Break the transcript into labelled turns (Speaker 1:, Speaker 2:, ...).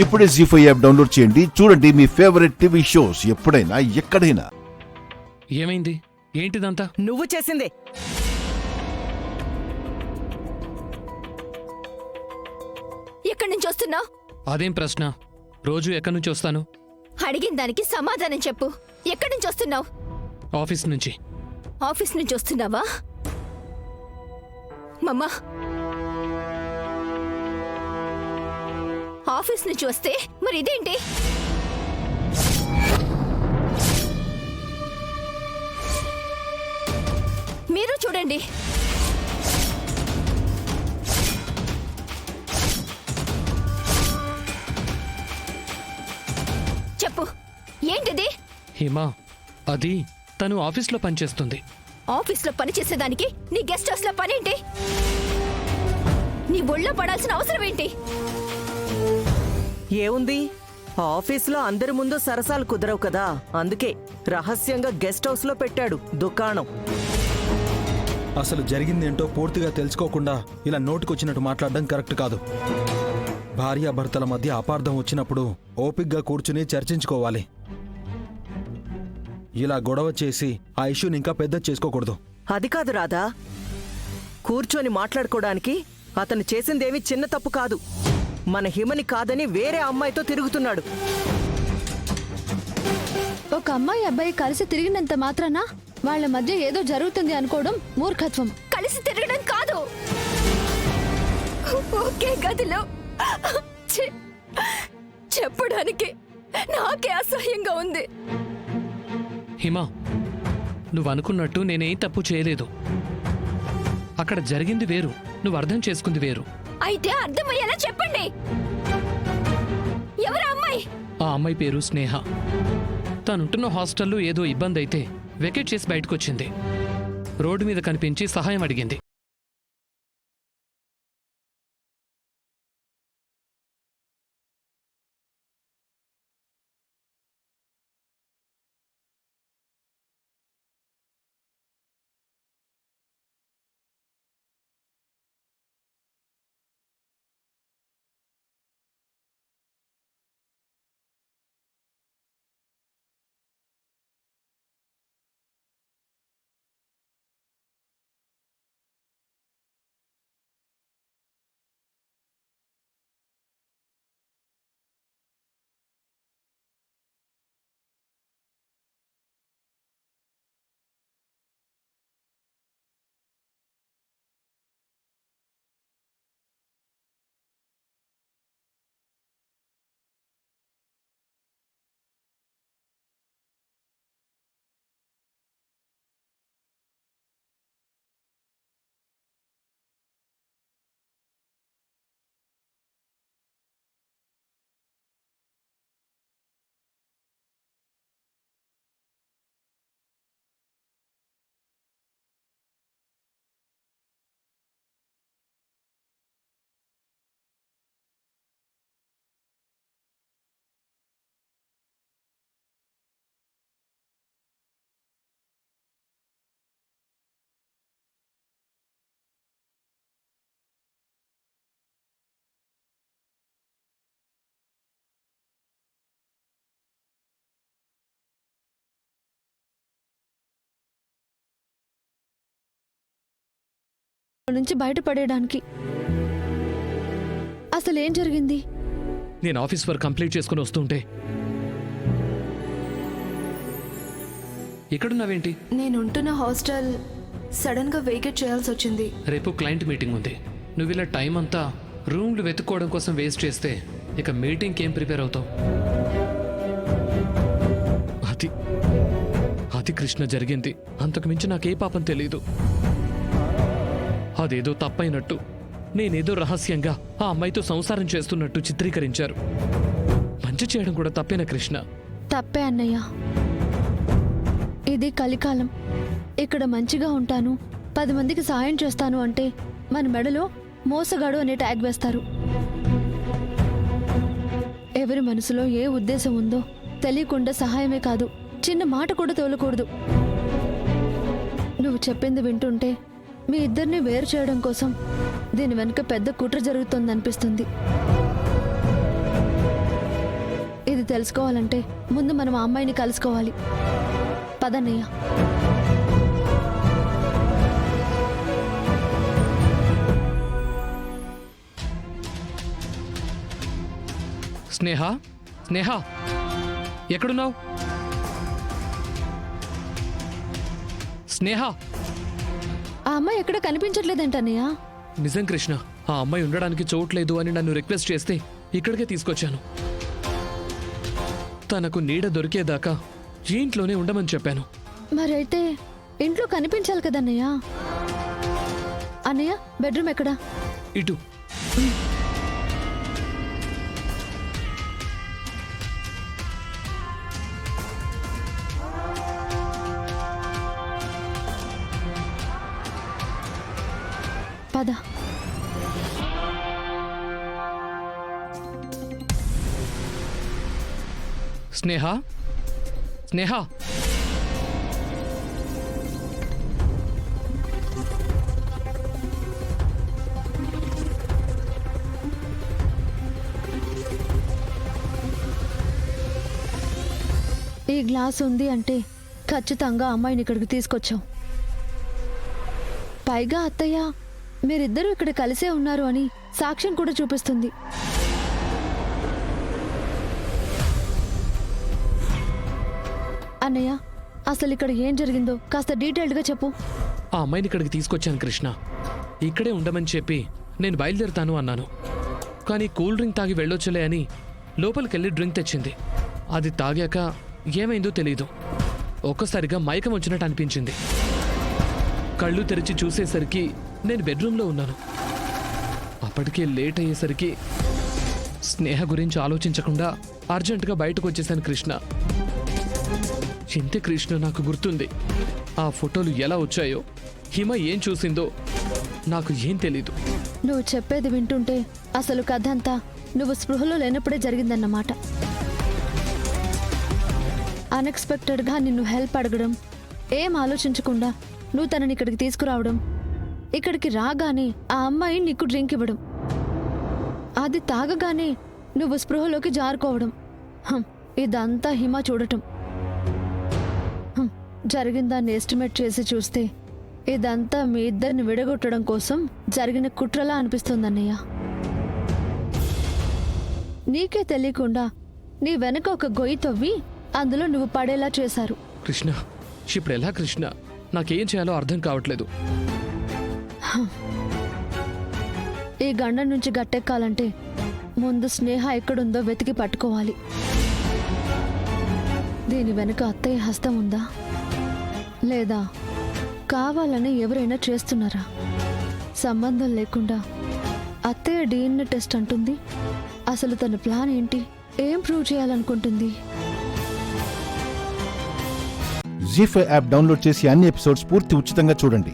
Speaker 1: ఇప్పుడే జీ5 app download చేయండి. చూడండి మీ ఫేవరెట్ టీవీ షోస్ ఎప్పుడైనా ఎక్కడైనా.
Speaker 2: ఏమైంది? ఏంటిదంతా?
Speaker 3: నువ్వు చేసిందే.
Speaker 4: ఎక్కడి నుంచి వస్తున్నావు?
Speaker 2: అదేం ప్రశ్న? రోజు ఎక్కడి నుంచి వస్తాను?
Speaker 4: అడిగిన దానికి సమాధానం చెప్పు. ఎక్కడి నుంచి వస్తున్నావు?
Speaker 2: ఆఫీస్ నుంచి.
Speaker 4: ఆఫీస్ నుంచి వస్తున్నావా? మమ్మా, ఆఫీస్ నుంచి వస్తే మరి ఇదేంటి? మీరు చూడండి. చెప్పు, ఏంటిది?
Speaker 2: హిమా, అది తను ఆఫీస్లో పనిచేస్తుంది.
Speaker 4: ఆఫీస్లో పని చేసేదానికి నీ గెస్ట్ హౌస్ లో పనేంటి? నీ ఒళ్ళో పడాల్సిన అవసరం ఏంటి?
Speaker 3: ఏముంది, ఆఫీసులో అందరి ముందు సరసాలు కుదరవు కదా, అందుకే రహస్యంగా గెస్ట్ హౌస్ లో పెట్టాడు దుకాణం.
Speaker 5: అసలు జరిగిందేంటో పూర్తిగా తెలుసుకోకుండా ఇలా నోటికొచ్చినట్టు మాట్లాడడం కరెక్ట్ కాదు. భార్యాభర్తల మధ్య అపార్థం వచ్చినప్పుడు ఓపిగ్గా కూర్చుని చర్చించుకోవాలి. ఇలా గొడవ చేసి ఆ ఇష్యూని ఇంకా పెద్ద చేసుకోకూడదు.
Speaker 3: అది కాదు రాధా, కూర్చొని మాట్లాడుకోవడానికి అతను చేసిందేమీ చిన్న తప్పు కాదు. మన హిమని కాదని వేరే అమ్మాయితో తిరుగుతున్నాడు.
Speaker 6: ఒక అమ్మాయి అబ్బాయి కలిసి తిరిగినంత మాత్రాన వాళ్ళ మధ్య ఏదో జరుగుతుంది అనుకోవడం మూర్ఖత్వం.
Speaker 4: కలిసి తిరగడం కాదు, ఒకే గదిలో చెప్పడానికి నాకే అసహ్యంగా ఉంది.
Speaker 2: హిమా, నువ్వు అనుకున్నట్టు నేనేం తప్పు చేయలేదు. అక్కడ జరిగింది వేరు, నువ్వు అర్థం చేసుకుంది వేరు.
Speaker 4: అయితే అర్థమయ్యేలా చెప్పండి. ఎవరా అమ్మాయి?
Speaker 2: ఆ అమ్మాయి పేరు స్నేహ. తనుంటున్న హాస్టల్లో ఏదో ఇబ్బంది అయితే వెకేట్ చేసి బయటకొచ్చింది. రోడ్డు మీద కనిపించి సహాయం అడిగింది.
Speaker 6: నుంచి బయటపడేయడానికి అసలు ఏం జరిగింది?
Speaker 2: నేను ఆఫీస్ వర్క్ కంప్లీట్ చేసుకుని వస్తుంటే ఎక్కడున్నావేంటి?
Speaker 7: నేనుంటున్న హాస్టల్ సడన్ గా వేకేట్ చేయాల్సి వచ్చింది.
Speaker 2: రేపు క్లయింట్ మీటింగ్ ఉంది. నువ్వు ఇలా టైం అంతా రూమ్లు వెతుక్కోవడం కోసం వేస్ట్ చేస్తే ఇక మీటింగ్కి ఏం ప్రిపేర్ అవుతావు? అది కృష్ణ జరిగింది. అంతకు మించి నాకే పాపం తెలియదు. అదేదో తప్పైనట్టు, నేనేదో రహస్యంగా ఆ అమ్మాయితో సంసారం చేస్తున్నట్టు చిత్రీకరించారు. మంచి చేయడం కూడా తప్పేనా కృష్ణ?
Speaker 6: తప్పే అన్నయ్య. ఇది కలికాలం. ఇక్కడ మంచిగా ఉంటాను, 10 మందికి సాయం చేస్తాను అంటే మన మెడలో మోసగాడు అనే ట్యాగ్ వేస్తారు. ఎవరి మనసులో ఏ ఉద్దేశం ఉందో తెలియకుండా సహాయమే కాదు, చిన్న మాట కూడా తోలకూడదు. నువ్వు చెప్పింది వింటుంటే మీ ఇద్దరిని వేరు చేయడం కోసం దీని వెనుక పెద్ద కుట్ర జరుగుతోందనిపిస్తుంది. తెలుసుకోవాలంటే ముందు మనం ఆ అమ్మాయిని కలుసుకోవాలి. పదన్నయ్య.
Speaker 2: స్నేహ, స్నేహ, ఎక్కడున్నావు? స్నేహ.
Speaker 6: ఆ అమ్మాయి ఎక్కడ కనిపించట్లేదంటన్నయ్య.
Speaker 2: నిజం కృష్ణ, ఆ అమ్మాయి ఉండడానికి చోట్లేదు అని నన్ను రిక్వెస్ట్ చేస్తే ఇక్కడికే తీసుకొచ్చాను. తనకు నీడ దొరికేదాకా ఈ ఇంట్లోనే ఉండమని చెప్పాను.
Speaker 6: మరైతే ఇంట్లో కనిపించాలి కదన్నయ్య. అన్నయ్య, బెడ్రూమ్ ఎక్కడా?
Speaker 2: ఇటు.
Speaker 6: పద.
Speaker 2: స్నేహ, స్నేహ.
Speaker 6: ఈ గ్లాస్ ఉంది అంటే ఖచ్చితంగా అమ్మాయిని ఇక్కడికి తీసుకొచ్చావు. పైగా అత్తయ్య, మీరిద్దరూ ఇక్కడ కలిసే ఉన్నారు అని సాక్ష్యం కూడా చూపిస్తుంది. అన్నయ్య, అసలు ఇక్కడ ఏం జరిగిందో కాస్త డీటెయిల్డ్గా చెప్పు.
Speaker 2: ఆ అమ్మాయిని ఇక్కడికి తీసుకొచ్చాను కృష్ణ. ఇక్కడే ఉండమని చెప్పి నేను బయలుదేరుతాను అన్నాను. కానీ కూల్ డ్రింక్ తాగి వెళ్ళొచ్చులే అని లోపలికెళ్ళి డ్రింక్ తెచ్చింది. అది తాగాక ఏమైందో తెలీదు. ఒక్కసారిగా మైకం వచ్చినట్టు అనిపించింది. కళ్ళు తెరిచి చూసేసరికి నేను బెడ్రూమ్లో ఉన్నాను. అప్పటికే లేట్ అయ్యేసరికి స్నేహ గురించి ఆలోచించకుండా అర్జెంటుగా బయటకు వచ్చేసాను కృష్ణ. ఇంతే కృష్ణ, నాకు గుర్తుంది. ఆ ఫోటోలు ఎలా వచ్చాయో, హిమ ఏం చూసిందో నాకు ఏం తెలీదు.
Speaker 6: నువ్వు చెప్పేది వింటుంటే అసలు కథ అంతా నువ్వు స్పృహలో లేనప్పుడే జరిగిందన్నమాట. అన్ఎక్స్పెక్టెడ్గా నిన్ను హెల్ప్ అడగడం, ఏం ఆలోచించకుండా నువ్వు తనని ఇక్కడికి తీసుకురావడం, ఇక్కడికి రాగానే ఆ అమ్మాయి నీకు డ్రింక్ ఇవ్వడం, అది తాగగానే నువ్వు స్పృహలోకి జారుకోవడం, ఇదంతా హిమ చూడటం. జరిగిందాన్ని ఎస్టిమేట్ చేసి చూస్తే ఇదంతా మీ ఇద్దరిని విడగొట్టడం కోసం జరిగిన కుట్రలా అనిపిస్తుందన్నయ్య. నీకే తెలియకుండా నీ వెనక ఒక గొయ్యి తవ్వి అందులో నువ్వు పడేలా చేశారు.
Speaker 2: కృష్ణ, ఇప్పుడు ఎలా కృష్ణ? నాకేం చేయాలో అర్థం కావట్లేదు.
Speaker 6: ఈ గండం నుంచి గట్టెక్కాలంటే ముందు స్నేహ ఎక్కడుందో వెతికి పట్టుకోవాలి. దీని వెనుక అత్తయ్య హస్తం ఉందా లేదా కావాలని ఎవరైనా చేస్తున్నారా? సంబంధం లేకుండా అత్తయ్య DNA టెస్ట్ అంటుంది. అసలు తన ప్లాన్ ఏంటి? ఏం ప్రూవ్ చేయాలనుకుంటుంది?
Speaker 1: జీ5 యాప్ డౌన్లోడ్ చేసి అన్ని ఎపిసోడ్స్ పూర్తి ఉచితంగా చూడండి.